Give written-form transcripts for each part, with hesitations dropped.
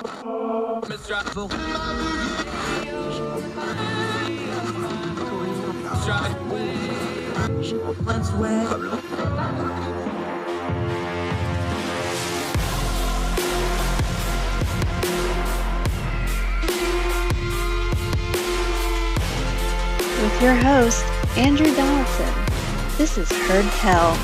With your host, Andrew Donaldson. This is Heard Tell.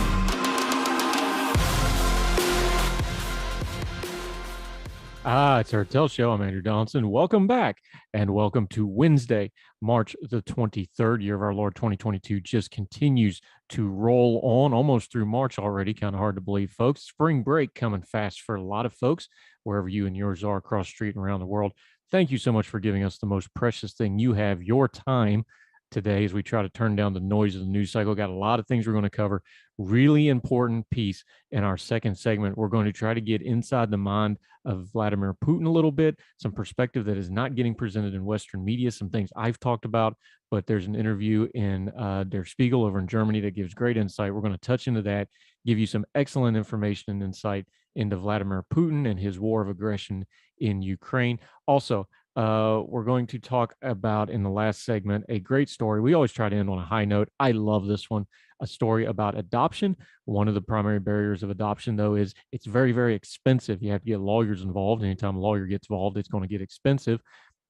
It's Heard Tell Show. I'm Andrew Donaldson. Welcome back, and welcome to Wednesday, March the 23rd. Year of our Lord 2022 just continues to roll on, almost through March already. Kind of hard to believe, folks. Spring break coming fast for a lot of folks, wherever you and yours are across the street and around the world. Thank you so much for giving us the most precious thing you have, your time, today as we try to turn down the noise of the news cycle. Got a lot of things we're going to cover. Really important piece in our second segment. We're going to try to get inside the mind of Vladimir Putin a little bit, some perspective that is not getting presented in Western media, some things I've talked about, but there's an interview in Der Spiegel over in Germany that gives great insight. We're going to touch into that, give you some excellent information and insight into Vladimir Putin and his war of aggression in Ukraine. Also, we're going to talk about, in the last segment, a great story. We always try to end on a high note. I love this one. A story about adoption. One of the primary barriers of adoption, though, is it's very, very expensive. You have to get lawyers involved. Anytime a lawyer gets involved, it's going to get expensive.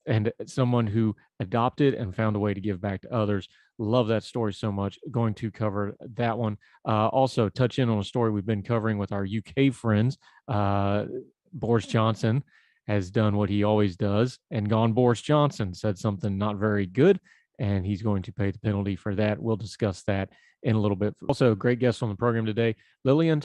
And someone who adopted and found a way to give back to others. Love that story so much. Going to cover that one. Also, touch in on a story we've been covering with our UK friends. Boris Johnson has done what he always does and gone Boris Johnson, said something not very good, and he's going to pay the penalty for that. We'll discuss that in a little bit. Also, great guest on the program today, Lillian,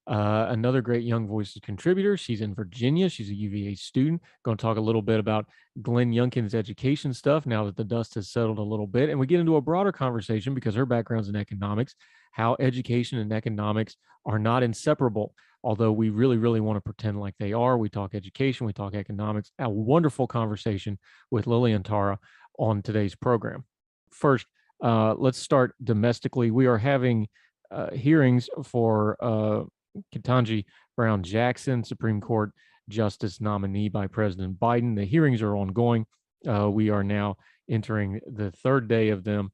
another great Young Voices contributor. She's in Virginia. She's a UVA student. Going to talk a little bit about Glenn Youngkin's education stuff now that the dust has settled a little bit. And we get into a broader conversation because her background's in economics, how education and economics are not inseparable. Although we really, really want to pretend like they are. We talk education, we talk economics. A wonderful conversation with Lillian on today's program. First, let's start domestically. We are having hearings for Ketanji Brown Jackson, Supreme Court Justice nominee by President Biden. The hearings are ongoing. We are now entering the third day of them.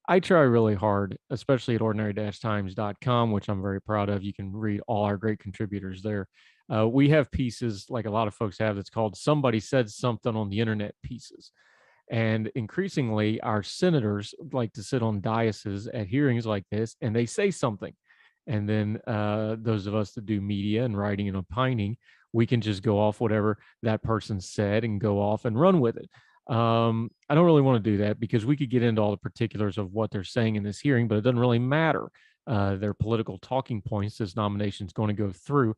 I try really hard, especially at ordinary-times.com, which I'm very proud of. You can read all our great contributors there. We have pieces like a lot of folks have that's called Somebody Said Something on the Internet pieces. And increasingly, our senators like to sit on daises at hearings like this, and they say something. And then those of us that do media and writing and opining, we can just go off whatever that person said and go off and run with it. I don't really want to do that because we could get into all the particulars of what they're saying in this hearing, but it doesn't really matter. Their political talking points, this nomination is going to go through.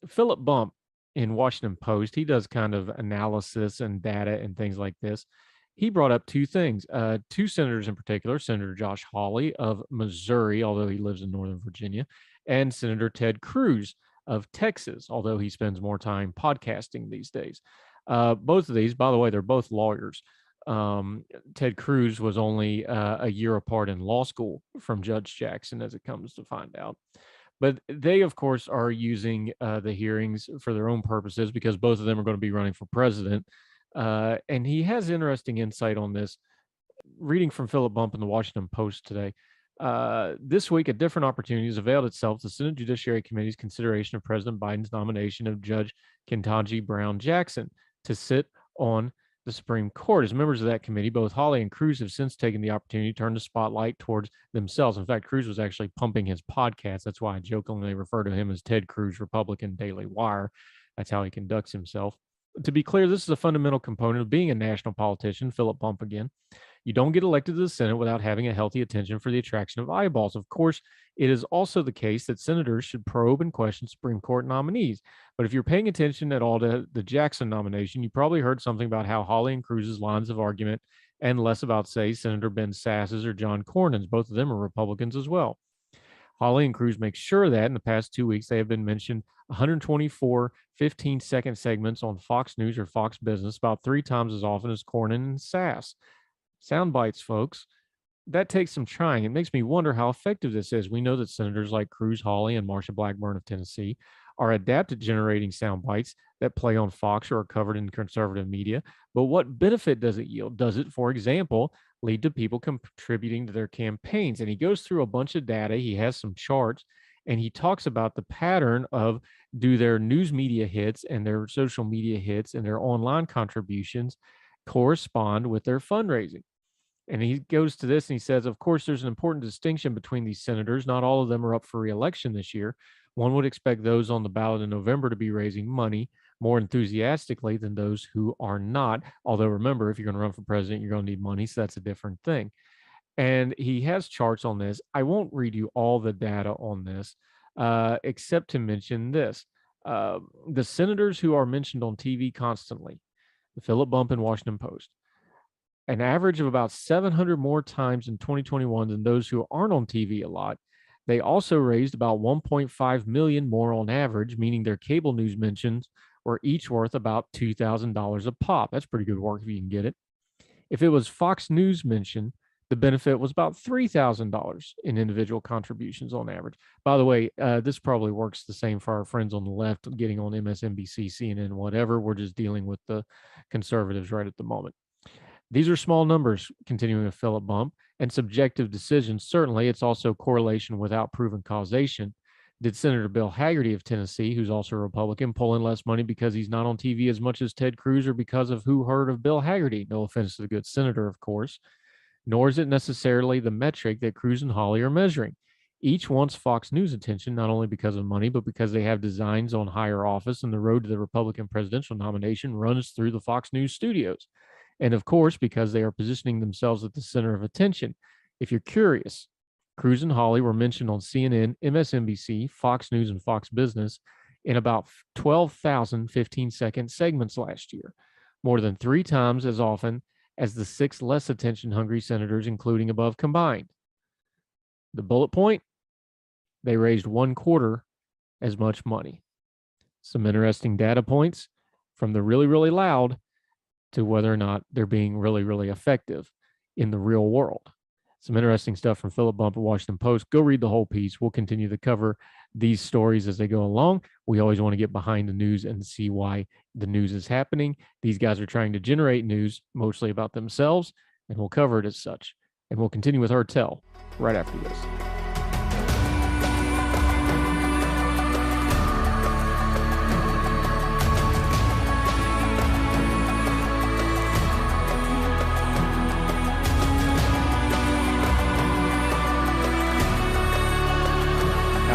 Philip Bump in Washington Post, he does kind of analysis and data and things like this. He brought up two things, two senators in particular, Senator Josh Hawley of Missouri, although he lives in Northern Virginia, and Senator Ted Cruz of Texas, although he spends more time podcasting these days. Both of these, by the way, they're both lawyers. Ted Cruz was only a year apart in law school from Judge Jackson, as it comes to find out. But they, of course, are using the hearings for their own purposes because both of them are going to be running for president. And he has interesting insight on this. Reading from Philip Bump in the Washington Post today, this week, a different opportunity has availed itself to the Senate Judiciary Committee's consideration of President Biden's nomination of Judge Ketanji Brown Jackson to sit on the Supreme Court. As members of that committee, both Hawley and Cruz have since taken the opportunity to turn the spotlight towards themselves. In fact, Cruz was actually pumping his podcast. That's why I jokingly refer to him as Ted Cruz, Republican Daily Wire. That's how he conducts himself. To be clear, this is a fundamental component of being a national politician, Philip Bump again. You don't get elected to the Senate without having a healthy attention for the attraction of eyeballs. Of course, it is also the case that senators should probe and question Supreme Court nominees. But if you're paying attention at all to the Jackson nomination, you probably heard something about how Hawley and Cruz's lines of argument and less about, say, Senator Ben Sass's or John Cornyn's. Both of them are Republicans as well. Hawley and Cruz make sure that in the past 2 weeks, they have been mentioned 124 15-second segments on Fox News or Fox Business, about 3 times as often as Cornyn and Sass. Sound bites, folks. That takes some trying. It makes me wonder how effective this is. We know that senators like Cruz, Hawley, and Marsha Blackburn of Tennessee are adept at generating sound bites that play on Fox or are covered in conservative media. But what benefit does it yield? Does it, for example, lead to people contributing to their campaigns? And he goes through a bunch of data. He has some charts, and he talks about the pattern of, do their news media hits and their social media hits and their online contributions correspond with their fundraising? And he goes to this and he says, of course, there's an important distinction between these senators. Not all of them are up for re-election this year. One would expect those on the ballot in November to be raising money more enthusiastically than those who are not. Although remember, if you're going to run for president, you're going to need money. So that's a different thing. And he has charts on this. I won't read you all the data on this, except to mention this. The senators who are mentioned on TV constantly, the Philip Bump and Washington Post, an average of about 700 more times in 2021 than those who aren't on TV a lot. They also raised about 1.5 million more on average, meaning their cable news mentions were each worth about $2,000 a pop. That's pretty good work if you can get it. If it was Fox News mention, the benefit was about $3,000 in individual contributions on average. By the way, this probably works the same for our friends on the left getting on MSNBC, CNN, whatever. We're just dealing with the conservatives right at the moment. These are small numbers, continuing with Philip Bump, and subjective decisions. Certainly, it's also correlation without proven causation. Did Senator Bill Hagerty of Tennessee, who's also a Republican, pull in less money because he's not on TV as much as Ted Cruz, or because of who heard of Bill Hagerty? No offense to the good senator, of course. Nor is it necessarily the metric that Cruz and Hawley are measuring. Each wants Fox News attention, not only because of money, but because they have designs on higher office, and the road to the Republican presidential nomination runs through the Fox News studios. And of course, because they are positioning themselves at the center of attention. If you're curious, Cruz and Hawley were mentioned on CNN, MSNBC, Fox News, and Fox Business in about 12,000 15-second segments last year, more than 3 times as often as the 6 less attention-hungry senators, including above, combined. The bullet point: they raised 1/4 as much money. Some interesting data points from the really, really loud to whether or not they're being really, really effective in the real world. Some interesting stuff from Philip Bump at Washington Post. Go read the whole piece. We'll continue to cover these stories as they go along. We always want to get behind the news and see why the news is happening. These guys are trying to generate news, mostly about themselves, and we'll cover it as such. And we'll continue with Heard Tell right after this.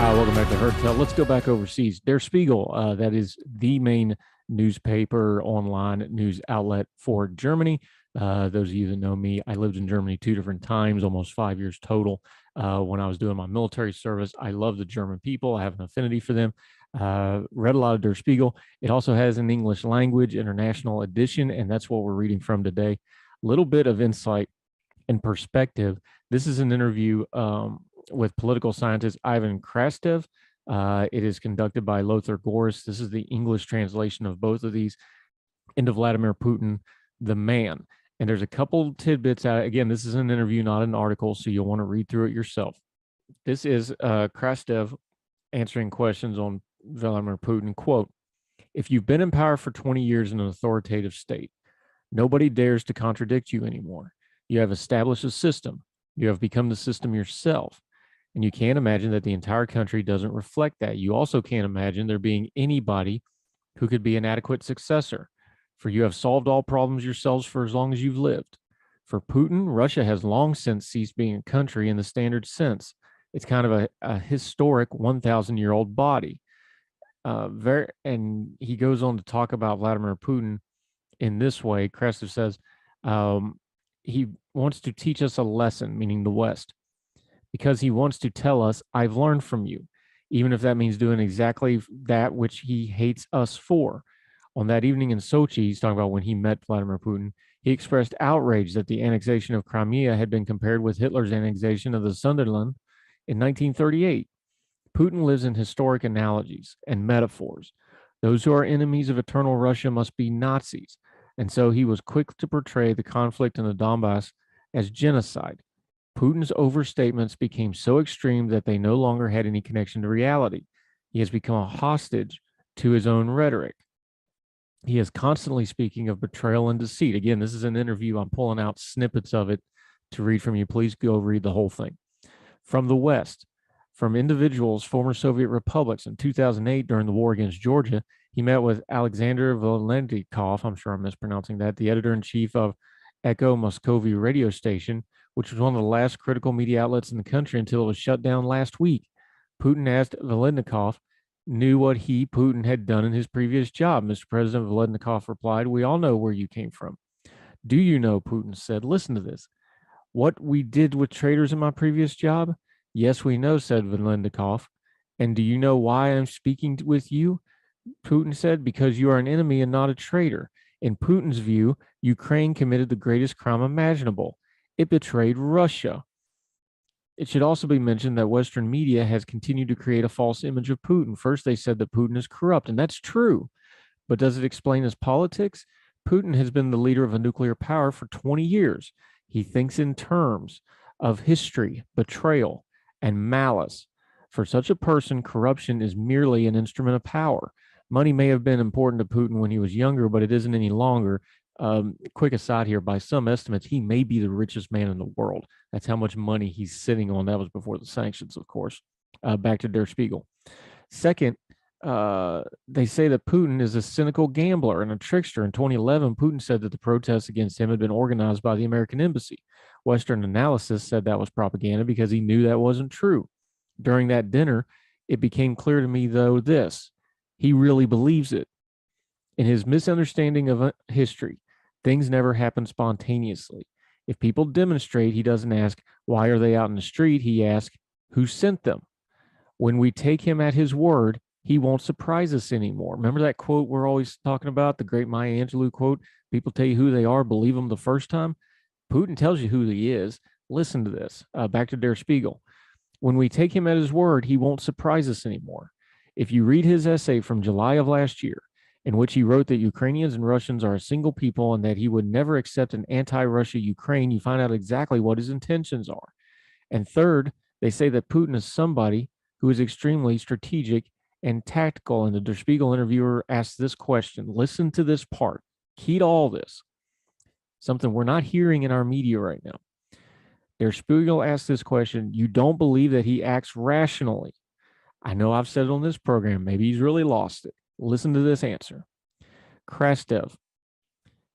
Welcome back to Heard Tell. Let's go back overseas. Der Spiegel, that is the main newspaper, online news outlet for Germany. Those of you that know me, I lived in Germany 2 different times, almost 5 years total. When I was doing my military service, I love the German people. I have an affinity for them. Read a lot of Der Spiegel. It also has an English language international edition, and that's what we're reading from today. A little bit of insight and perspective. This is an interview with political scientist Ivan Krastev. It is conducted by Lothar Goris. This is the English translation of both of these into Vladimir Putin, the man. And there's a couple tidbits out. Again, this is an interview, not an article, so you'll want to read through it yourself. This is Krastev answering questions on Vladimir Putin. Quote, "If you've been in power for 20 years in an authoritative state, nobody dares to contradict you anymore. You have established a system. You have become the system yourself. And you can't imagine that the entire country doesn't reflect that. You also can't imagine there being anybody who could be an adequate successor, for you have solved all problems yourselves for as long as you've lived. For Putin, Russia has long since ceased being a country in the standard sense. It's kind of a historic 1,000-year-old body." And he goes on to talk about Vladimir Putin in this way. Krastev says, he wants to teach us a lesson, meaning the West, because he wants to tell us, I've learned from you, even if that means doing exactly that which he hates us for. On that evening in Sochi, he's talking about when he met Vladimir Putin, he expressed outrage that the annexation of Crimea had been compared with Hitler's annexation of the Sunderland in 1938. Putin lives in historic analogies and metaphors. Those who are enemies of eternal Russia must be Nazis. And so he was quick to portray the conflict in the Donbass as genocide. Putin's overstatements became so extreme that they no longer had any connection to reality. He has become a hostage to his own rhetoric. He is constantly speaking of betrayal and deceit. Again, this is an interview. I'm pulling out snippets of it to read from you. Please go read the whole thing. From the West, from individuals, former Soviet republics. In 2008, during the war against Georgia, he met with Alexander Volodnikov, I'm sure I'm mispronouncing that, the editor-in-chief of Echo Moscovy radio station, which was one of the last critical media outlets in the country until it was shut down last week. Putin asked Volodnikov knew what he, Putin, had done in his previous job. Mr. President, Volodnikov replied, "We all know where you came from." "Do you know," Putin said, "listen to this, what we did with traitors in my previous job?" "Yes, we know," said Volodnikov. "And do you know why I'm speaking with you?" Putin said, "Because you are an enemy and not a traitor. In Putin's view, Ukraine committed the greatest crime imaginable. It betrayed Russia." It should also be mentioned that Western media has continued to create a false image of Putin. First, they said that Putin is corrupt, and that's true. But does it explain his politics? Putin has been the leader of a nuclear power for 20 years. He thinks in terms of history, betrayal, and malice. For such a person, corruption is merely an instrument of power. Money may have been important to Putin when he was younger, but it isn't any longer. Quick aside here, by some estimates, he may be the richest man in the world. That's how much money he's sitting on. That was before the sanctions, of course. Back to Der Spiegel. Second, they say that Putin is a cynical gambler and a trickster. In 2011, Putin said that the protests against him had been organized by the American embassy. Western analysis said that was propaganda because he knew that wasn't true. During that dinner, it became clear to me, though, this: he really believes it. In his misunderstanding of history, things never happen spontaneously. If people demonstrate, he doesn't ask, why are they out in the street? He asks, who sent them? When we take him at his word, he won't surprise us anymore. Remember that quote we're always talking about, the great Maya Angelou quote? People tell you who they are, believe them the first time. Putin tells you who he is. Listen to this. Back to Der Spiegel. When we take him at his word, he won't surprise us anymore. If you read his essay from July of last year, in which he wrote that Ukrainians and Russians are a single people and that he would never accept an anti-Russia Ukraine, you find out exactly what his intentions are. And third, they say that Putin is somebody who is extremely strategic and tactical. And the Der Spiegel interviewer asked this question. Listen to this part. Key to all this. Something we're not hearing in our media right now. Der Spiegel asked this question. You don't believe that he acts rationally? I know I've said it on this program. Maybe he's really lost it. Listen to this answer. Krastev.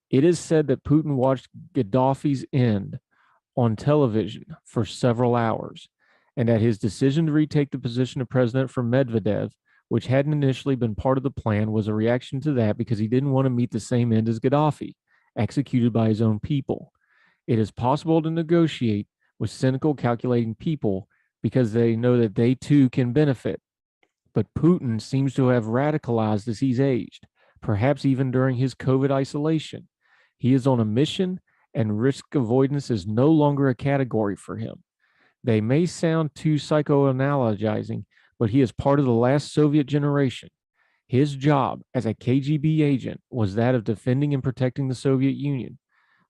It is said that Putin watched Gaddafi's end on television for several hours, and that his decision to retake the position of president from Medvedev, which hadn't initially been part of the plan, was a reaction to that because he didn't want to meet the same end as Gaddafi, executed by his own people. It is possible to negotiate with cynical, calculating people because they know that they too can benefit. But Putin seems to have radicalized as he's aged, perhaps even during his COVID isolation. He is on a mission, and risk avoidance is no longer a category for him. They may sound too psychoanalyzing, but he is part of the last Soviet generation. His job as a KGB agent was that of defending and protecting the Soviet Union,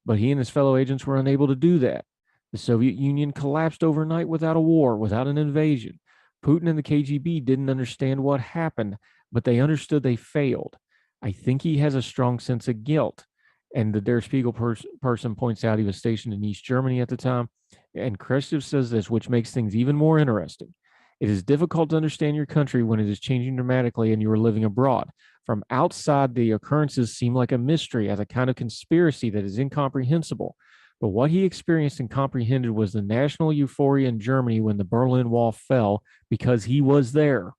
but he and his fellow agents were unable to do that. The Soviet Union collapsed overnight without a war, without an invasion. Putin and the KGB didn't understand what happened, but they understood they failed. I think he has a strong sense of guilt. And the Der Spiegel person points out he was stationed in East Germany at the time. And Khrushchev says this, which makes things even more interesting. It is difficult to understand your country when it is changing dramatically and you are living abroad. From outside, the occurrences seem like a mystery, as a kind of conspiracy that is incomprehensible. But what he experienced and comprehended was the national euphoria in Germany when the Berlin Wall fell, because he was there.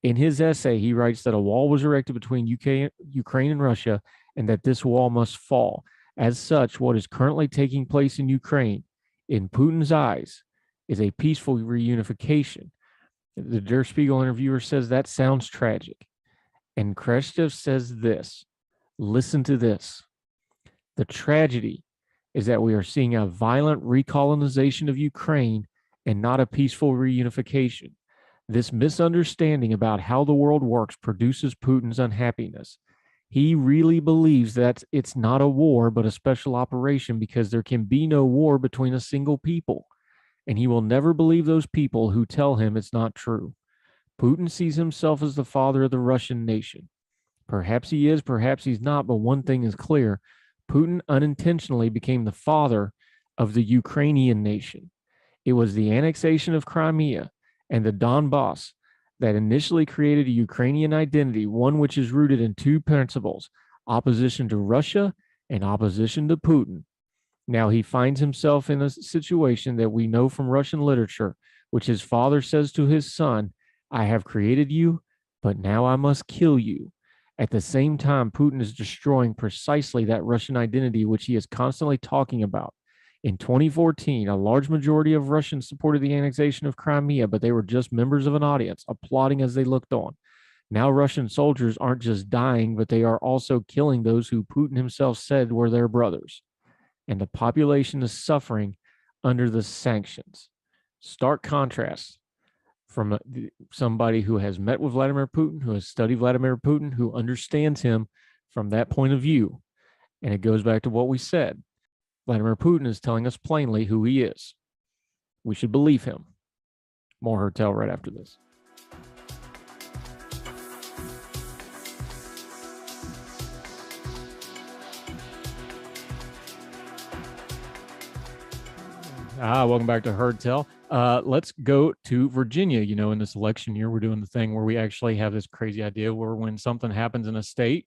In his essay, he writes that a wall was erected between Ukraine and Russia, and that this wall must fall. As such, what is currently taking place in Ukraine, in Putin's eyes, is a peaceful reunification. The Der Spiegel interviewer says that sounds tragic. And Khrushchev says this. Listen to this. The tragedy is that we are seeing a violent recolonization of Ukraine and not a peaceful reunification. This misunderstanding about how the world works produces Putin's unhappiness. He really believes that it's not a war, but a special operation, because there can be no war between a single people. And he will never believe those people who tell him it's not true. Putin sees himself as the father of the Russian nation. Perhaps he is, perhaps he's not, but one thing is clear. Putin unintentionally became the father of the Ukrainian nation. It was the annexation of Crimea and the Donbass that initially created a Ukrainian identity, one which is rooted in two principles: opposition to Russia and opposition to Putin. Now he finds himself in a situation that we know from Russian literature, which his father says to his son, I have created you, but now I must kill you. At the same time, Putin is destroying precisely that Russian identity, which he is constantly talking about. In 2014, a large majority of Russians supported the annexation of Crimea, but they were just members of an audience, applauding as they looked on. Now, Russian soldiers aren't just dying, but they are also killing those who Putin himself said were their brothers. And the population is suffering under the sanctions. Stark contrast from somebody who has met with Vladimir Putin, who has studied Vladimir Putin, who understands him from that point of view. And it goes back to what we said. Vladimir Putin is telling us plainly who he is. We should believe him. More Heard Tell right after this. Welcome back to Heard Tell. Let's go to Virginia. You know, in this election year, we're doing the thing where we actually have this crazy idea where when something happens in a state,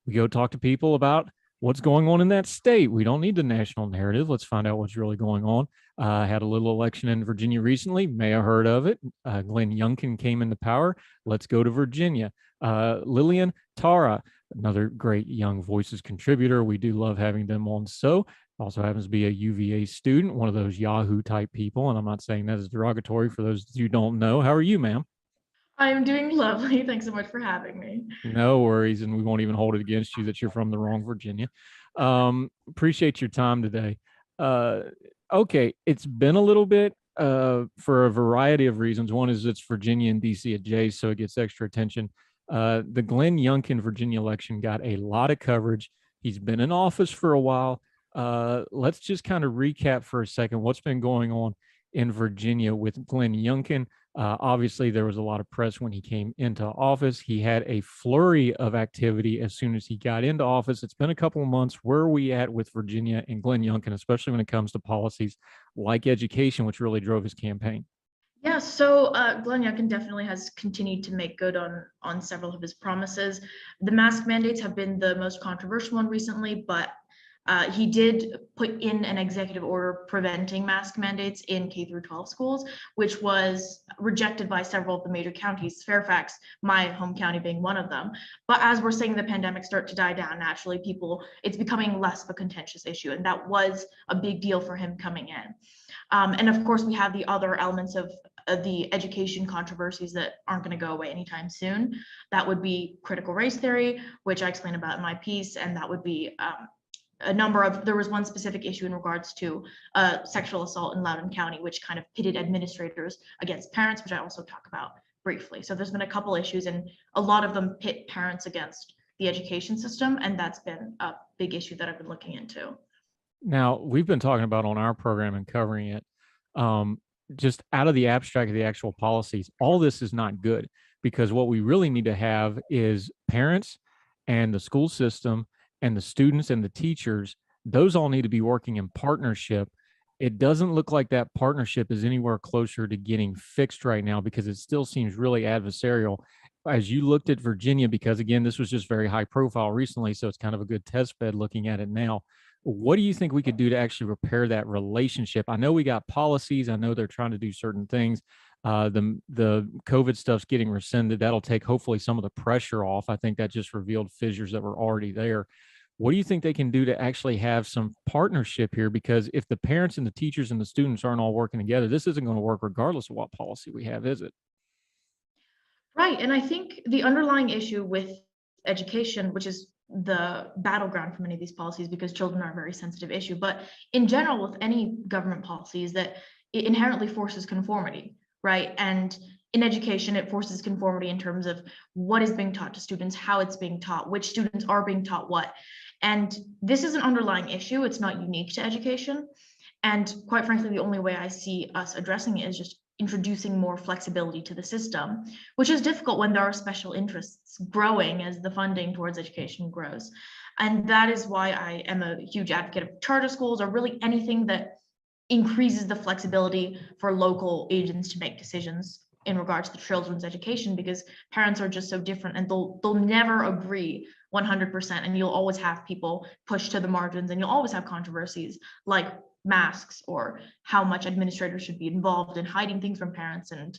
we go talk to people about what's going on in that state. We don't need the national narrative. Let's find out what's really going on. I had a little election in Virginia recently. May have heard of it. Glenn Youngkin came into power. Let's go to Virginia. Lillian, Tara, another great Young Voices contributor. We do love having them on. So also happens to be a UVA student, one of those Yahoo type people. And I'm not saying that as derogatory for those you don't know. How are you, ma'am? I'm doing lovely. Thanks so much for having me. No worries. And we won't even hold it against you that you're from the wrong Virginia. Appreciate your time today. Okay. It's been a little bit for a variety of reasons. One is it's Virginia and DC adjacent, so it gets extra attention. The Glenn Youngkin Virginia election got a lot of coverage. He's been in office for a while. Let's just kind of recap for a second what's been going on in Virginia with Glenn Youngkin. Obviously, there was a lot of press when he came into office. He had a flurry of activity as soon as he got into office. It's been a couple of months. Where are we at with Virginia and Glenn Youngkin, especially when it comes to policies like education, which really drove his campaign? Yeah, so Glenn Youngkin definitely has continued to make good on several of his promises. The mask mandates have been the most controversial one recently, but he did put in an executive order preventing mask mandates in K through 12 schools, which was rejected by several of the major counties, Fairfax, my home county being one of them. But as we're seeing the pandemic start to die down, naturally, it's becoming less of a contentious issue. And that was a big deal for him coming in. And of course, we have the other elements of the education controversies that aren't going to go away anytime soon. That would be critical race theory, which I explain about in my piece, and that would be there was one specific issue in regards to sexual assault in Loudoun County, which kind of pitted administrators against parents, which I also talk about briefly. So there's been a couple issues, and a lot of them pit parents against the education system, and that's been a big issue that I've been looking into. Now, we've been talking about on our program and covering it, just out of the abstract of the actual policies, all this is not good, because what we really need to have is parents and the school system and the students and the teachers. Those all need to be working in partnership. It doesn't look like that partnership is anywhere closer to getting fixed right now, because it still seems really adversarial. As you looked at Virginia, because again, this was just very high profile recently, so it's kind of a good test bed looking at it now. What do you think we could do to actually repair that relationship? I know we got policies. I know they're trying to do certain things. The COVID stuff's getting rescinded. That'll take hopefully some of the pressure off. I think that just revealed fissures that were already there. What do you think they can do to actually have some partnership here? Because if the parents and the teachers and the students aren't all working together, this isn't going to work regardless of what policy we have, is it? Right. And I think the underlying issue with education, which is the battleground for many of these policies, because children are a very sensitive issue, but in general, with any government policy, is that it inherently forces conformity, right? And in education, it forces conformity in terms of what is being taught to students, how it's being taught, which students are being taught what. And this is an underlying issue. It's not unique to education. And quite frankly, the only way I see us addressing it is just introducing more flexibility to the system, which is difficult when there are special interests growing as the funding towards education grows. And that is why I am a huge advocate of charter schools, or really anything that increases the flexibility for local agents to make decisions in regards to children's education, because parents are just so different, and they'll never agree 100%, and you'll always have people pushed to the margins, and you'll always have controversies like masks, or how much administrators should be involved in hiding things from parents, and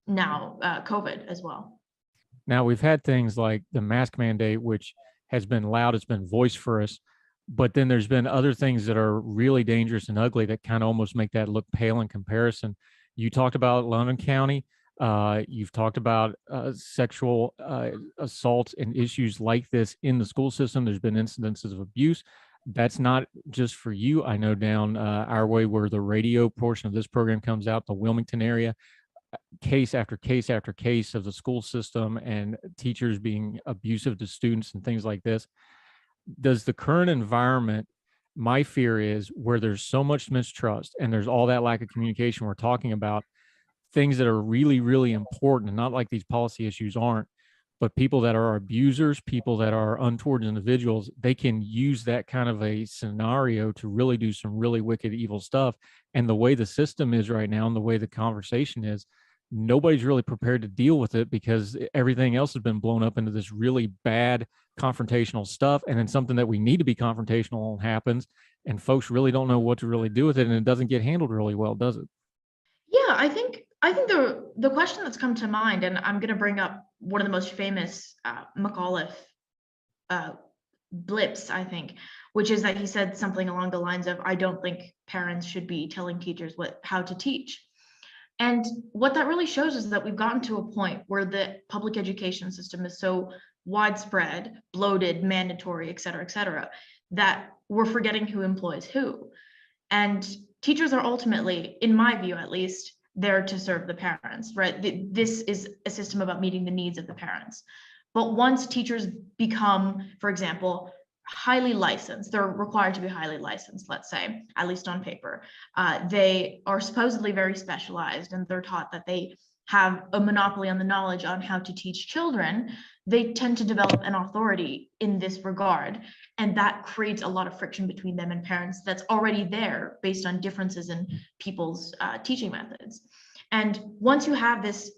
now COVID as well. Now, we've had things like the mask mandate, which has been loud, it's been voiced for us, but then there's been other things that are really dangerous and ugly that kind of almost make that look pale in comparison. You talked about London County. You've talked about sexual assaults and issues like this in the school system. There's been incidences of abuse. That's not just for you. I know down our way where the radio portion of this program comes out, the Wilmington area, case after case after case of the school system and teachers being abusive to students and things like this. Does the current environment, my fear is, where there's so much mistrust and there's all that lack of communication we're talking about, things that are really, really important, and not like these policy issues aren't, but people that are abusers, people that are untoward individuals, they can use that kind of a scenario to really do some really wicked, evil stuff. And the way the system is right now and the way the conversation is, nobody's really prepared to deal with it, because everything else has been blown up into this really bad confrontational stuff. And then something that we need to be confrontational happens, and folks really don't know what to really do with it, and it doesn't get handled really well, does it? Yeah, I think the question that's come to mind, and I'm going to bring up one of the most famous McAuliffe blips, I think, which is that he said something along the lines of, "I don't think parents should be telling teachers how to teach." And what that really shows is that we've gotten to a point where the public education system is so widespread, bloated, mandatory, et cetera, that we're forgetting who employs who. And teachers are ultimately, in my view at least, there to serve the parents, right? This is a system about meeting the needs of the parents. But once teachers become, for example, highly licensed, they're required to be highly licensed, let's say, at least on paper. They are supposedly very specialized, and they're taught that they have a monopoly on the knowledge on how to teach children. They tend to develop an authority in this regard, and that creates a lot of friction between them and parents that's already there based on differences in people's teaching methods. And once you have this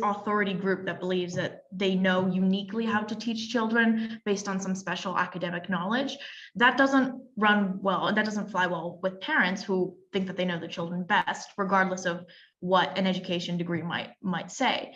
authority group that believes that they know uniquely how to teach children based on some special academic knowledge, that doesn't run well, and that doesn't fly well with parents who think that they know the children best, regardless of what an education degree might say.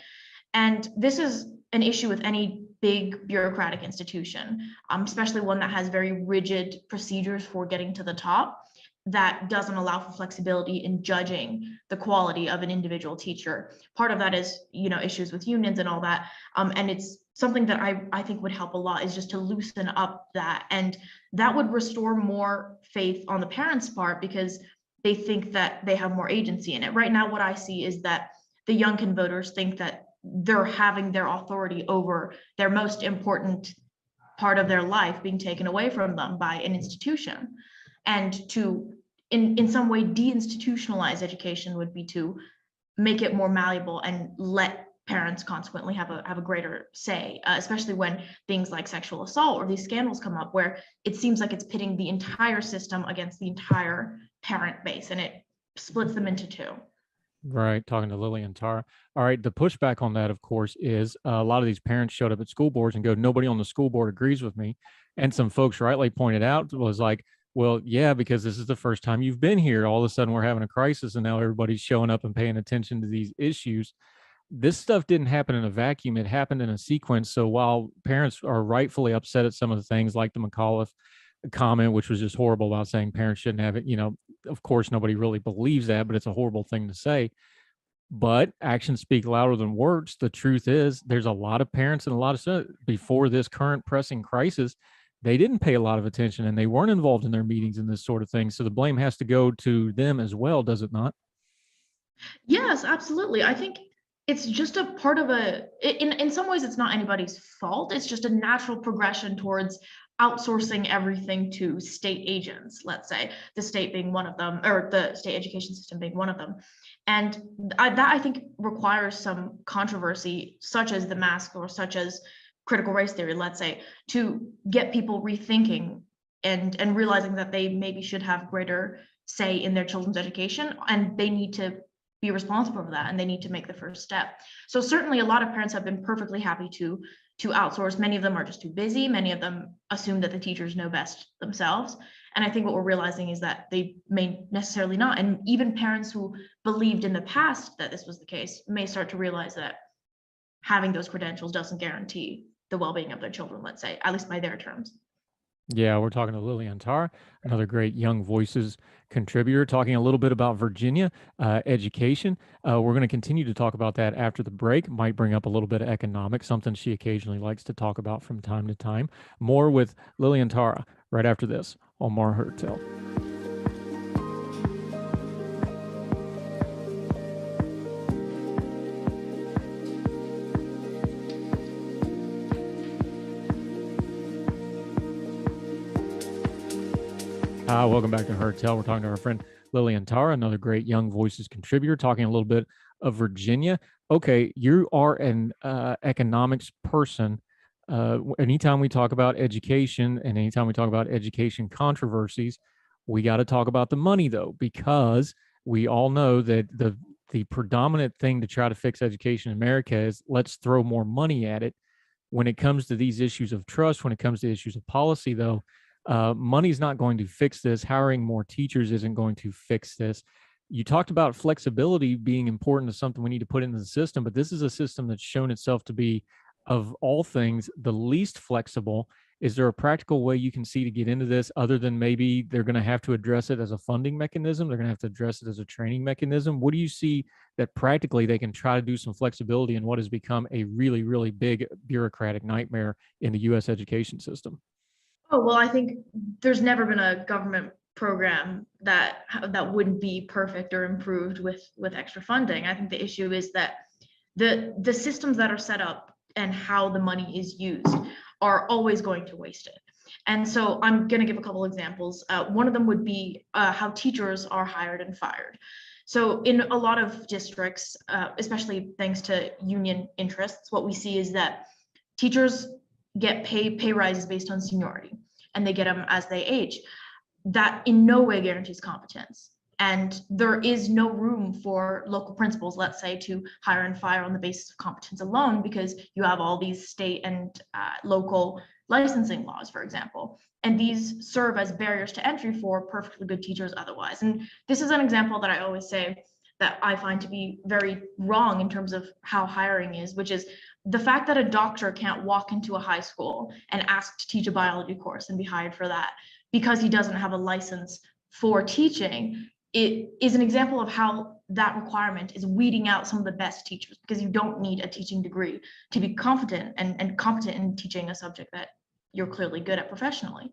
And this is an issue with any big bureaucratic institution, especially one that has very rigid procedures for getting to the top, that doesn't allow for flexibility in judging the quality of an individual teacher. Part of that is, issues with unions and all that. And it's something that I think would help a lot, is just to loosen up that. And that would restore more faith on the parents' part, because they think that they have more agency in it. Right now, what I see is that the Youngkin voters think that they're having their authority over their most important part of their life being taken away from them by an institution. And to, in some way, deinstitutionalize education would be to make it more malleable and let parents consequently have a greater say, especially when things like sexual assault or these scandals come up, where it seems like it's pitting the entire system against the entire parent base, and it splits them into two. Right. Talking to Lillian and Tara. All right. The pushback on that, of course, is a lot of these parents showed up at school boards and go, nobody on the school board agrees with me. And some folks rightly pointed out, was like, well, yeah, because this is the first time you've been here. All of a sudden we're having a crisis, and now everybody's showing up and paying attention to these issues. This stuff didn't happen in a vacuum. It happened in a sequence. So while parents are rightfully upset at some of the things like the McAuliffe comment, which was just horrible, about saying parents shouldn't have it, of course, nobody really believes that, but it's a horrible thing to say. But actions speak louder than words. The truth is, there's a lot of parents and a lot of, before this current pressing crisis, they didn't pay a lot of attention, and they weren't involved in their meetings and this sort of thing. So the blame has to go to them as well, does it not? Yes, absolutely. I think it's just a part of in some ways, it's not anybody's fault. It's just a natural progression towards outsourcing everything to state agents, let's say, the state being one of them, or the state education system being one of them. And that I think requires some controversy, such as the mask or such as critical race theory, let's say, to get people rethinking and realizing that they maybe should have greater say in their children's education, and they need to be responsible for that, and they need to make the first step. So certainly a lot of parents have been perfectly happy to outsource. Many of them are just too busy. Many of them assume that the teachers know best themselves. And I think what we're realizing is that they may necessarily not. And even parents who believed in the past that this was the case may start to realize that having those credentials doesn't guarantee the well-being of their children, let's say, at least by their terms. Yeah, we're talking to Lillian, another great Young Voices contributor, talking a little bit about Virginia education. We're going to continue to talk about that after the break. Might bring up a little bit of economics, something she occasionally likes to talk about from time to time. More with Lillian Tara right after this on Mar Heard Tell. Welcome back to Heard Tell. We're talking to our friend Lillian Tara, another great Young Voices contributor, talking a little bit of Virginia. Okay, you are an economics person. Anytime we talk about education and anytime we talk about education controversies, we got to talk about the money, though, because we all know that the predominant thing to try to fix education in America is let's throw more money at it. When it comes to these issues of trust, when it comes to issues of policy, though, money's not going to fix this. Hiring more teachers isn't going to fix this. You talked about flexibility being important to something we need to put into the system, but this is a system that's shown itself to be, of all things, the least flexible. Is there a practical way you can see to get into this other than maybe they're going to have to address it as a funding mechanism? They're going to have to address it as a training mechanism. What do you see that practically they can try to do some flexibility in what has become a really, really big bureaucratic nightmare in the U.S. education system? Oh, well, I think there's never been a government program that wouldn't be perfect or improved with extra funding. I think the issue is that the systems that are set up and how the money is used are always going to waste it. And so I'm going to give a couple examples. One of them would be how teachers are hired and fired. So in a lot of districts, especially thanks to union interests, what we see is that teachers get pay rises based on seniority, and they get them as they age. That in no way guarantees competence. And there is no room for local principals, let's say, to hire and fire on the basis of competence alone, because you have all these state and local licensing laws, for example. And these serve as barriers to entry for perfectly good teachers otherwise. And this is an example that I always say that I find to be very wrong in terms of how hiring is, which is the fact that a doctor can't walk into a high school and ask to teach a biology course and be hired for that because he doesn't have a license for teaching. It is an example of how that requirement is weeding out some of the best teachers, because you don't need a teaching degree to be confident and competent in teaching a subject that you're clearly good at professionally.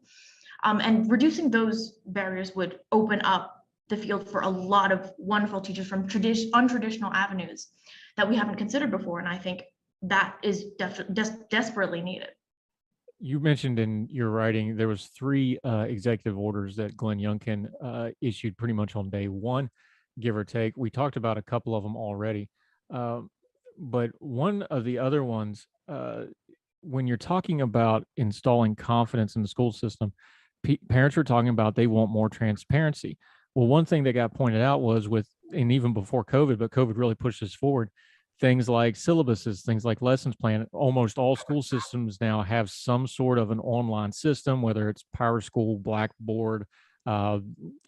And reducing those barriers would open up the field for a lot of wonderful teachers from untraditional avenues that we haven't considered before. And I think that is desperately needed. You mentioned in your writing there was 3 executive orders that Glenn Youngkin issued pretty much on day one, give or take. We talked about a couple of them already, but one of the other ones, when you're talking about installing confidence in the school system, parents are talking about they want more transparency. Well, one thing that got pointed out was and even before COVID, but COVID really pushed this forward, things like syllabuses, things like lessons plan. Almost all school systems now have some sort of an online system, whether it's PowerSchool, Blackboard,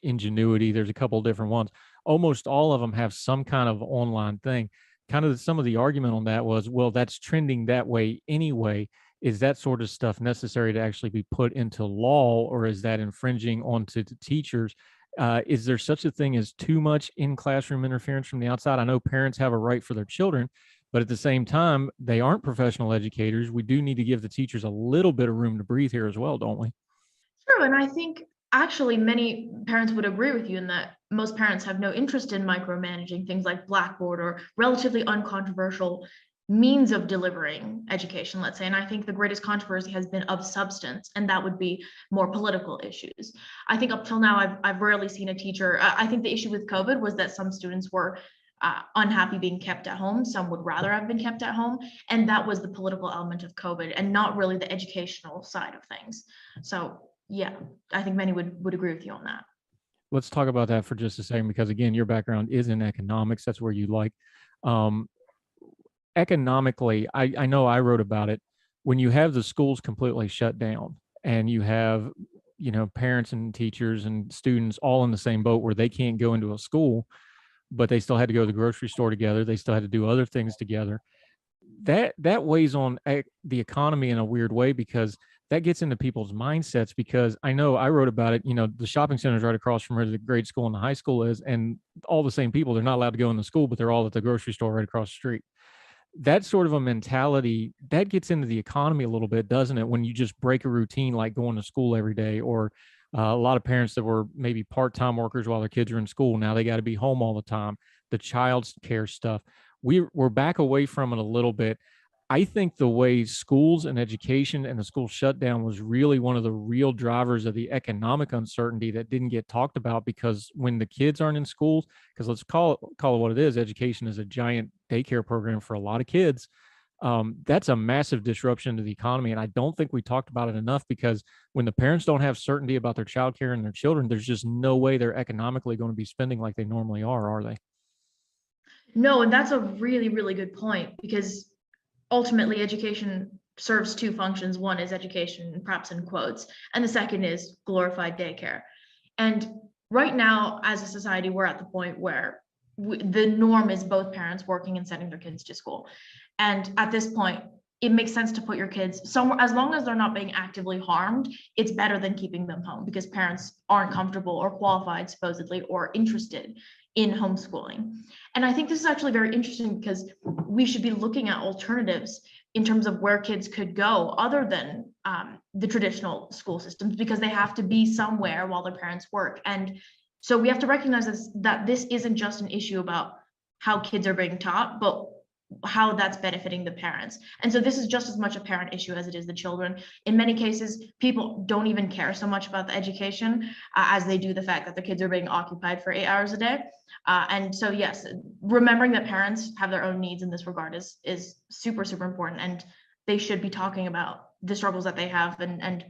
Ingenuity. There's a couple of different ones. Almost all of them have some kind of online thing. Kind of some of the argument on that was, well, that's trending that way anyway. Is that sort of stuff necessary to actually be put into law, or is that infringing onto the teachers? Is there such a thing as too much in-classroom interference from the outside? I know parents have a right for their children, but at the same time, they aren't professional educators. We do need to give the teachers a little bit of room to breathe here as well, don't we? True, and I think actually many parents would agree with you in that most parents have no interest in micromanaging things like Blackboard or relatively uncontroversial means of delivering education, let's say. And I think the greatest controversy has been of substance, and that would be more political issues. I think up till now, I've rarely seen a teacher. I think the issue with COVID was that some students were unhappy being kept at home. Some would rather have been kept at home. And that was the political element of COVID and not really the educational side of things. So yeah, I think many would agree with you on that. Let's talk about that for just a second, because again, your background is in economics. That's where you like. Economically, I know I wrote about it. When you have the schools completely shut down and you have, parents and teachers and students all in the same boat where they can't go into a school, but they still had to go to the grocery store together. They still had to do other things together. That weighs on the economy in a weird way, because that gets into people's mindsets. Because I know I wrote about it, the shopping center is right across from where the grade school and the high school is, and all the same people, they're not allowed to go in the school, but they're all at the grocery store right across the street. That sort of a mentality that gets into the economy a little bit, doesn't it? When you just break a routine, like going to school every day, or a lot of parents that were maybe part-time workers while their kids are in school, now they got to be home all the time. The child care stuff, we're back away from it a little bit. I think the way schools and education and the school shutdown was really one of the real drivers of the economic uncertainty that didn't get talked about, because when the kids aren't in schools, because let's call it what it is, education is a giant daycare program for a lot of kids. That's a massive disruption to the economy. And I don't think we talked about it enough, because when the parents don't have certainty about their child care and their children, there's just no way they're economically going to be spending like they normally are they? No, and that's a really, really good point, because ultimately education serves two functions. One is education, perhaps in quotes, and the second is glorified daycare. And right now, as a society, we're at the point where the norm is both parents working and sending their kids to school. And at this point, it makes sense to put your kids somewhere, as long as they're not being actively harmed. It's better than keeping them home, because parents aren't comfortable or qualified, supposedly, or interested in homeschooling. And I think this is actually very interesting, because we should be looking at alternatives in terms of where kids could go other than the traditional school systems, because they have to be somewhere while their parents work. And so we have to recognize that this isn't just an issue about how kids are being taught, but how that's benefiting the parents. And so this is just as much a parent issue as it is the children. In many cases, people don't even care so much about the education as they do the fact that the kids are being occupied for 8 hours a day. And so, yes, remembering that parents have their own needs in this regard is super, super important. And they should be talking about the struggles that they have and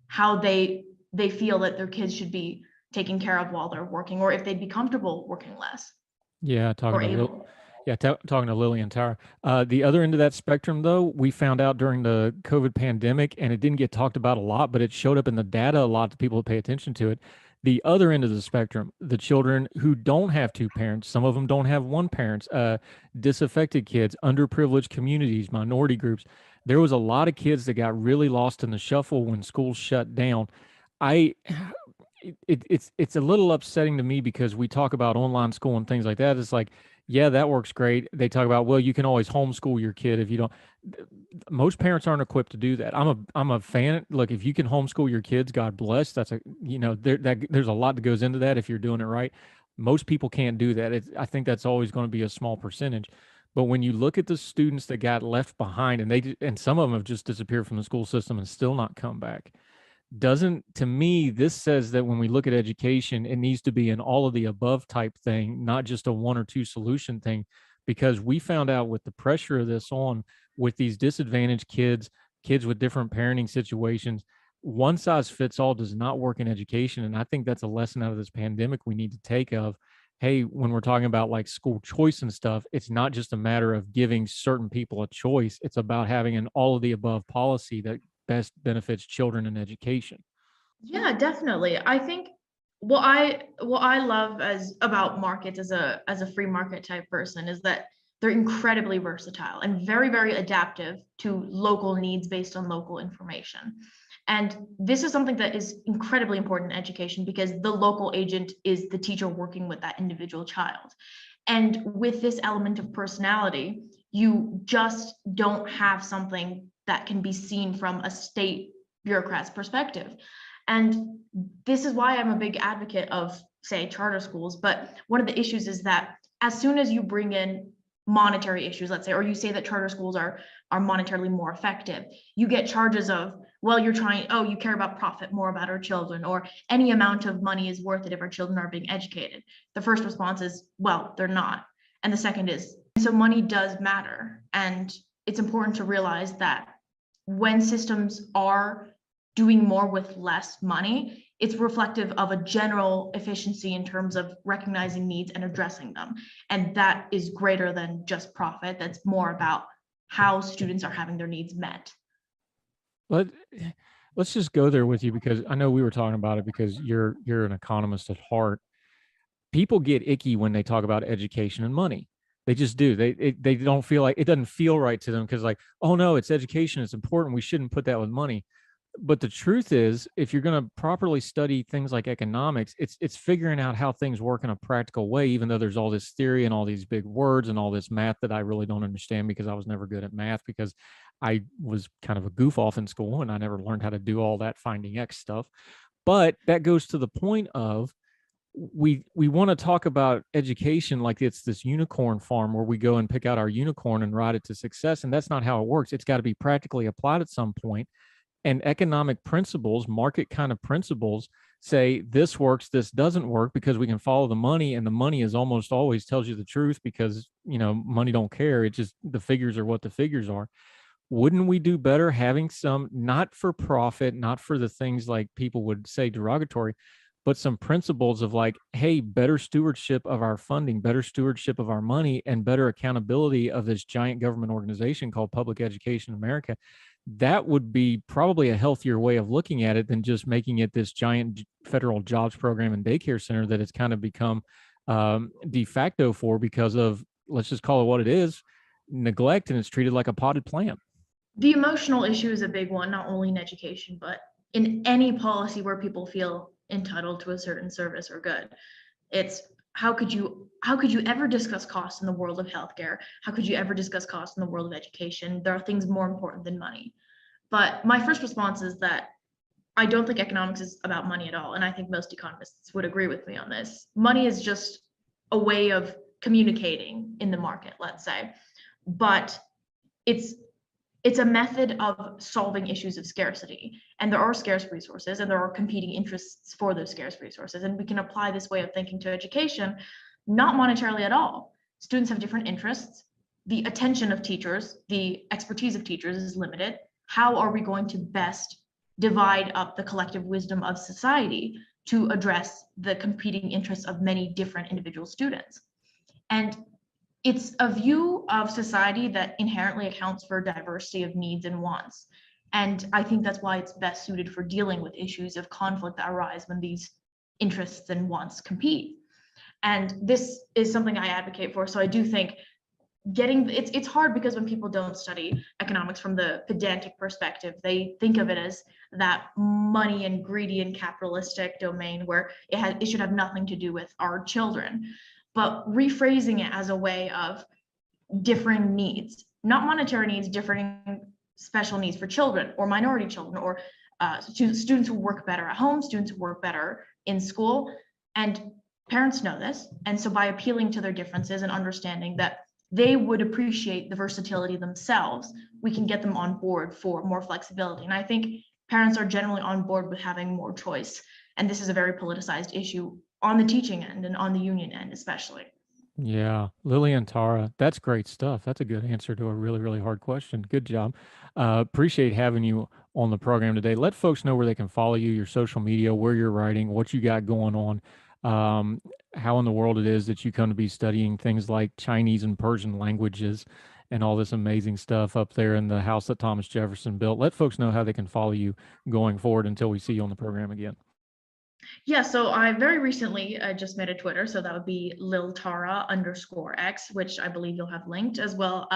how they feel that their kids should be taken care of while they're working, or if they'd be comfortable working less. Yeah, talking to Lillian Tower. The other end of that spectrum, though, we found out during the COVID pandemic, and it didn't get talked about a lot, but it showed up in the data a lot to people who pay attention to it. The other end of the spectrum, the children who don't have two parents, some of them don't have one parent, disaffected kids, underprivileged communities, minority groups. There was a lot of kids that got really lost in the shuffle when schools shut down. It's a little upsetting to me, because we talk about online school and things like that. It's like, yeah, that works great. They talk about, well, you can always homeschool your kid if you don't. Most parents aren't equipped to do that. I'm a fan. Look, if you can homeschool your kids, God bless. That's there's a lot that goes into that if you're doing it right. Most people can't do that. I think that's always going to be a small percentage. But when you look at the students that got left behind, and some of them have just disappeared from the school system and still not come back, to me, this says that when we look at education, it needs to be an all of the above type thing, not just a one or two solution thing, because we found out with the pressure of this on with these disadvantaged kids with different parenting situations, one size fits all does not work in education. And I think that's a lesson out of this pandemic we need to take of, hey, when we're talking about like school choice and stuff, it's not just a matter of giving certain people a choice. It's about having an all of the above policy that best benefits children and education. Yeah, definitely. I think what I love about markets as a free market type person is that they're incredibly versatile and very, very adaptive to local needs based on local information. And this is something that is incredibly important in education, because the local agent is the teacher working with that individual child. And with this element of personality, you just don't have something that can be seen from a state bureaucrat's perspective. And this is why I'm a big advocate of, say, charter schools. But one of the issues is that as soon as you bring in monetary issues, let's say, or you say that charter schools are monetarily more effective, you get charges of, well, you care about profit more about our children, or any amount of money is worth it if our children are being educated. The first response is, well, they're not. And the second is, so money does matter. And it's important to realize that when systems are doing more with less money, it's reflective of a general efficiency in terms of recognizing needs and addressing them. And that is greater than just profit. That's more about how students are having their needs met. Let's just go there with you, because I know we were talking about it because you're an economist at heart. People get icky when they talk about education and money. They just do. They don't feel like, it doesn't feel right to them, because like, oh no, it's education, it's important, we shouldn't put that with money. But the truth is, if you're going to properly study things like economics, it's figuring out how things work in a practical way, even though there's all this theory and all these big words and all this math that I really don't understand, because I was never good at math, because I was kind of a goof off in school and I never learned how to do all that finding X stuff. But that goes to the point of, we want to talk about education like it's this unicorn farm where we go and pick out our unicorn and ride it to success. And that's not how it works. It's got to be practically applied at some point. And economic principles, market kind of principles, say this works, this doesn't work, because we can follow the money, and the money is almost always tells you the truth, because money don't care. It just, the figures are what the figures are. Wouldn't we do better having some, not for profit, not for the things like people would say derogatory, but some principles of like, hey, better stewardship of our funding, better stewardship of our money, and better accountability of this giant government organization called Public Education America? That would be probably a healthier way of looking at it than just making it this giant federal jobs program and daycare center that it's kind of become de facto for, because of, let's just call it what it is, neglect, and it's treated like a potted plant. The emotional issue is a big one, not only in education, but in any policy where people feel entitled to a certain service or good. It's how could you ever discuss costs in the world of healthcare? How could you ever discuss costs in the world of education? There are things more important than money. But my first response is that I don't think economics is about money at all. And I think most economists would agree with me on this. Money is just a way of communicating in the market, let's say. But it's a method of solving issues of scarcity. And there are scarce resources, and there are competing interests for those scarce resources. And we can apply this way of thinking to education, not monetarily at all. Students have different interests. The attention of teachers, the expertise of teachers is limited. How are we going to best divide up the collective wisdom of society to address the competing interests of many different individual students? And it's a view of society that inherently accounts for diversity of needs and wants. And I think that's why it's best suited for dealing with issues of conflict that arise when these interests and wants compete. And this is something I advocate for. So I do think it's hard, because when people don't study economics from the pedantic perspective, they think of it as that money and greedy and capitalistic domain where it should have nothing to do with our children. But rephrasing it as a way of differing needs, not monetary needs, differing special needs for children or minority children, or students who work better at home, students who work better in school. And parents know this. And so by appealing to their differences and understanding that they would appreciate the versatility themselves, we can get them on board for more flexibility. And I think parents are generally on board with having more choice. And this is a very politicized issue on the teaching end and on the union end, especially. Yeah, Lillian, Tara, that's great stuff. That's a good answer to a really, really hard question. Good job. Appreciate having you on the program today. Let folks know where they can follow you, your social media, where you're writing, what you got going on, how in the world it is that you come to be studying things like Chinese and Persian languages and all this amazing stuff up there in the house that Thomas Jefferson built. Let folks know how they can follow you going forward until we see you on the program again. Yeah, so I very recently just made a Twitter, so that would be liltara_x, which I believe you'll have linked as well.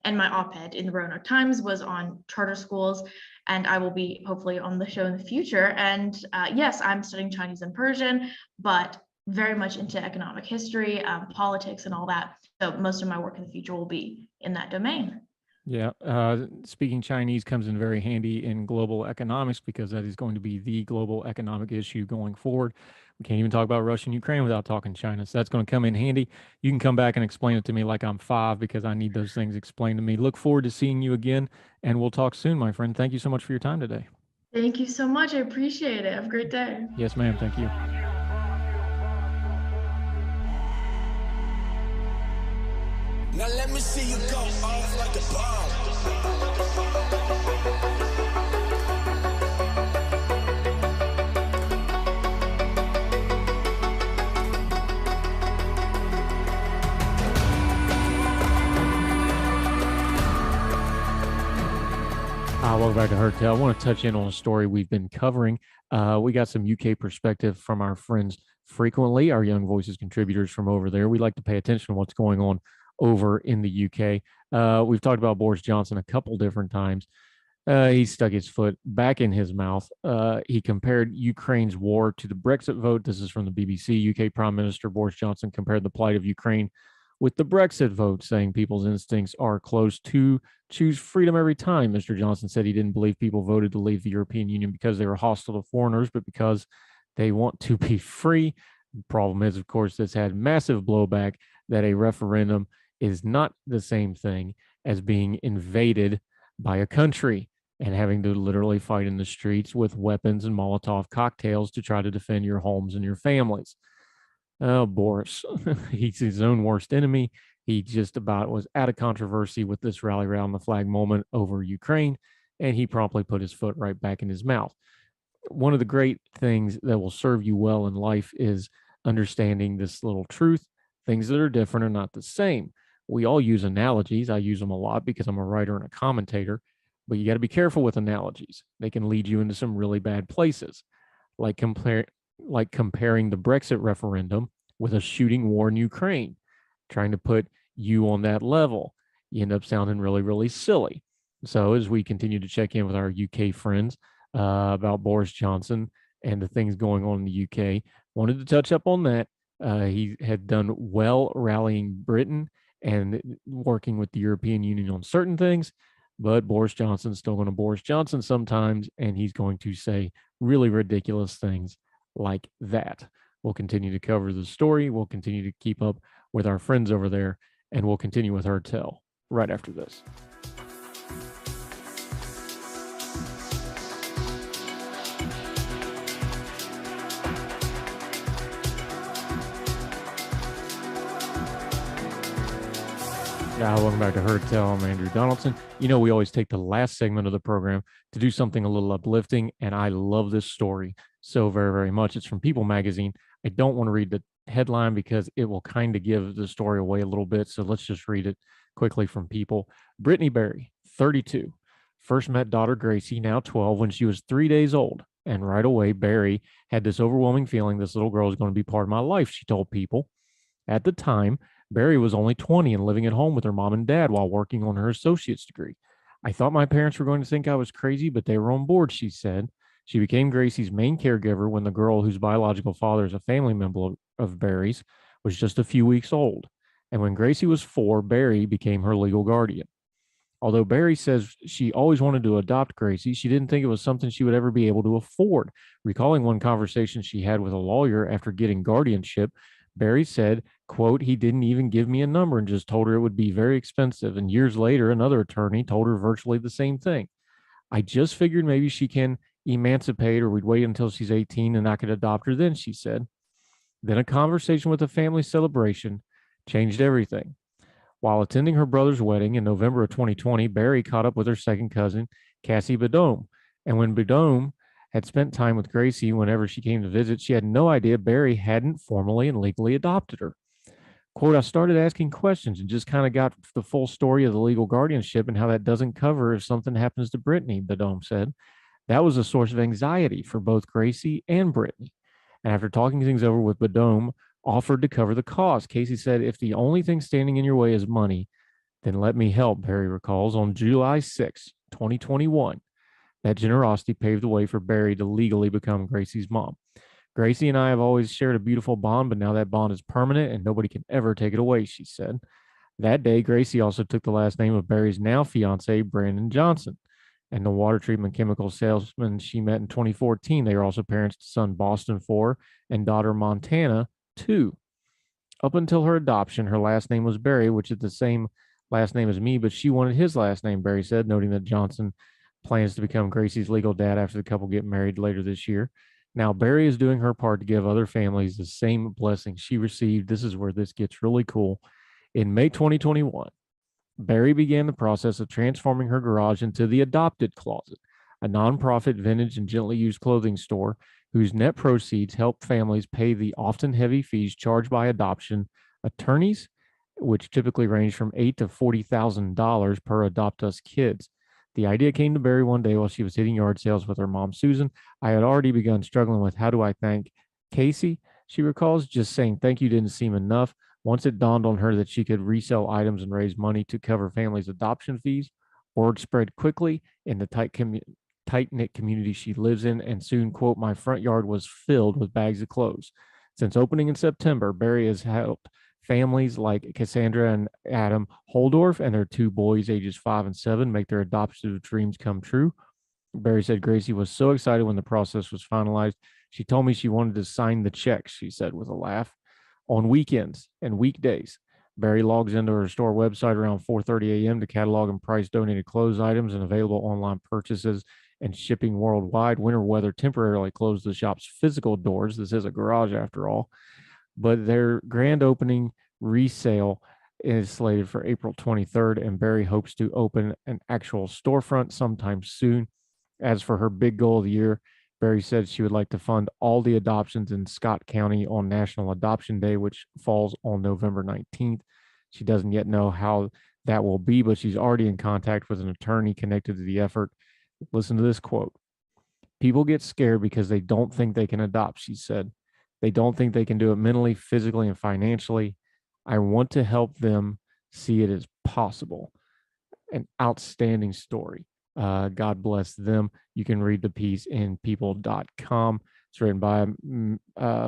And my op-ed in the Roanoke Times was on charter schools, and I will be hopefully on the show in the future. And yes, I'm studying Chinese and Persian, but very much into economic history, politics, and all that. So most of my work in the future will be in that domain. Yeah, speaking Chinese comes in very handy in global economics, because that is going to be the global economic issue going forward. We can't even talk about Russia and Ukraine without talking China. So that's going to come in handy. You can come back and explain it to me like I'm 5, because I need those things explained to me. Look forward to seeing you again, and we'll talk soon, my friend. Thank you so much for your time today. Thank you so much. I appreciate it. Have a great day. Yes, ma'am. Thank you. see you go off like a bomb. Welcome back to Heard Tell. I want to touch in on a story we've been covering. We got some UK perspective from our friends frequently, our Young Voices contributors from over there. We like to pay attention to what's going on over in the UK. We've talked about Boris Johnson a couple different times. He stuck his foot back in his mouth. He compared Ukraine's war to the Brexit vote. This is from the BBC. UK Prime Minister Boris Johnson compared the plight of Ukraine with the Brexit vote, saying people's instincts are close to choose freedom every time. Mr. Johnson said he didn't believe people voted to leave the European Union because they were hostile to foreigners, but because they want to be free. The problem is, of course, this had massive blowback that a referendum is not the same thing as being invaded by a country and having to literally fight in the streets with weapons and Molotov cocktails to try to defend your homes and your families. Oh, Boris, he's his own worst enemy. He just about was out of controversy with this rally around the flag moment over Ukraine, and he promptly put his foot right back in his mouth. One of the great things that will serve you well in life is understanding this little truth. Things that are different are not the same. We all use analogies. I use them a lot because I'm a writer and a commentator, but you got to be careful with analogies. They can lead you into some really bad places, like comparing the Brexit referendum with a shooting war in Ukraine, trying to put you on that level. You end up sounding really, really silly. So as we continue to check in with our UK friends about Boris Johnson and the things going on in the UK, wanted to touch up on that. He had done well rallying Britain and working with the European Union on certain things, but Boris Johnson's still going to Boris Johnson sometimes, and he's going to say really ridiculous things like that. We'll continue to cover the story. We'll continue to keep up with our friends over there, and we'll continue with Heard Tell right after this. Welcome back to Heard Tell. I'm Andrew Donaldson. You know, we always take the last segment of the program to do something a little uplifting, and I love this story so very, very much. It's from People Magazine. I don't want to read the headline because it will kind of give the story away a little bit, so let's just read it quickly from People. Brittany Berry, 32, first met daughter Gracie, now 12, when she was 3 days old, and right away, Berry had this overwhelming feeling this little girl is going to be part of my life, she told People. At the time, Berry was only 20 and living at home with her mom and dad while working on her associate's degree. I thought my parents were going to think I was crazy, but they were on board, she said. She became Gracie's main caregiver when the girl whose biological father is a family member of Berry's was just a few weeks old. And when Gracie was 4, Berry became her legal guardian. Although Berry says she always wanted to adopt Gracie, she didn't think it was something she would ever be able to afford. Recalling one conversation she had with a lawyer after getting guardianship, Berry said, quote, he didn't even give me a number and just told her it would be very expensive. And years later, another attorney told her virtually the same thing. I just figured maybe she can emancipate or we'd wait until she's 18 and I could adopt her then, she said. Then a conversation with a family celebration changed everything. While attending her brother's wedding in November of 2020, Berry caught up with her second cousin, Cassie Bedome. And when Bedome had spent time with Gracie whenever she came to visit, she had no idea Berry hadn't formally and legally adopted her. Quote, I started asking questions and just kind of got the full story of the legal guardianship and how that doesn't cover if something happens to Brittany, Bedome said. That was a source of anxiety for both Gracie and Brittany. And after talking things over with Bedome, offered to cover the cost. Casey said, if the only thing standing in your way is money, then let me help, Berry recalls. On July 6, 2021, that generosity paved the way for Berry to legally become Gracie's mom. Gracie and I have always shared a beautiful bond, but now that bond is permanent and nobody can ever take it away, she said. That day, Gracie also took the last name of Berry's now fiance, Brandon Johnson, and the water treatment chemical salesman she met in 2014. They are also parents to son Boston, 4, and daughter Montana, 2. Up until her adoption, her last name was Berry, which is the same last name as me, but she wanted his last name, Berry said, noting that Johnson plans to become Gracie's legal dad after the couple get married later this year. Now, Berry is doing her part to give other families the same blessing she received. This is where this gets really cool. In May 2021, Barry began the process of transforming her garage into the Adopted Closet, a nonprofit vintage and gently used clothing store whose net proceeds help families pay the often heavy fees charged by adoption attorneys, which typically range from $8,000 to $40,000 per Adopt Us kids. The idea came to Barry one day while she was hitting yard sales with her mom, Susan. I had already begun struggling with how do I thank Casey, she recalls. Just saying thank you didn't seem enough. Once it dawned on her that she could resell items and raise money to cover families' adoption fees, word spread quickly in the tight-knit community she lives in, and soon, quote, my front yard was filled with bags of clothes. Since opening in September, Barry has helped families like Cassandra and Adam Holdorf and their two boys, ages 5 and 7, make their adoptive dreams come true. Barry said Gracie was so excited when the process was finalized. She told me she wanted to sign the checks, she said with a laugh. On weekends and weekdays, Barry logs into her store website around 4:30 a.m. to catalog and price donated clothes items and available online purchases and shipping worldwide. Winter weather temporarily closed the shop's physical doors. This is a garage after all. But their grand opening resale is slated for April 23rd, and Barry hopes to open an actual storefront sometime soon. As for her big goal of the year, Barry said she would like to fund all the adoptions in Scott County on National Adoption Day, which falls on November 19th. She doesn't yet know how that will be, but she's already in contact with an attorney connected to the effort. Listen to this quote. People get scared because they don't think they can adopt, she said. They don't think they can do it mentally, physically, and financially. I want to help them see it as possible. An outstanding story. God bless them. You can read the piece in people.com. It's written by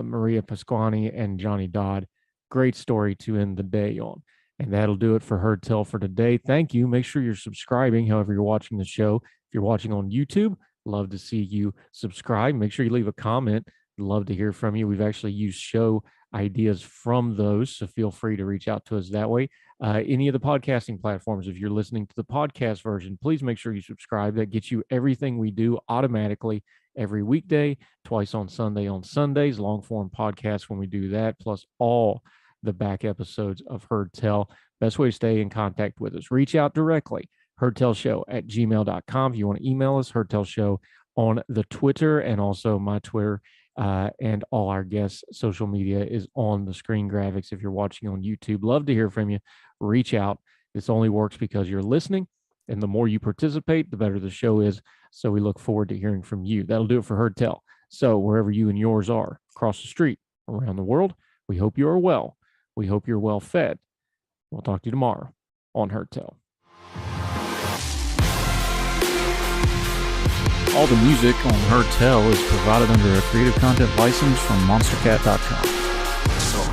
Maria Pasquani and Johnny Dodd. Great story to end the day on. And that'll do it for Heard Tell for today. Thank you. Make sure you're subscribing, however you're watching the show. If you're watching on YouTube, love to see you subscribe. Make sure you leave a comment. Love to hear from you. We've actually used show ideas from those, so feel free to reach out to us that way. Any of the podcasting platforms, if you're listening to the podcast version, please make sure you subscribe. That gets you everything we do automatically every weekday, twice on Sunday on Sundays, long form podcasts when we do that, plus all the back episodes of Heard Tell. Best way to stay in contact with us. Reach out directly, heardtellshow@gmail.com. If you want to email us, heardtellshow on the Twitter, and also my Twitter and all our guests' social media is on the screen graphics if you're watching on YouTube. Love to hear from you. Reach out. This only works because you're listening, and the more you participate, the better the show is. So we look forward to hearing from you. That'll do it for Heard Tell. So wherever you and yours are, across the street, around the world, we hope you are well. We hope you're well fed. We'll talk to you tomorrow on Heard Tell. All the music on Heard Tell is provided under a Creative Content license from monstercat.com.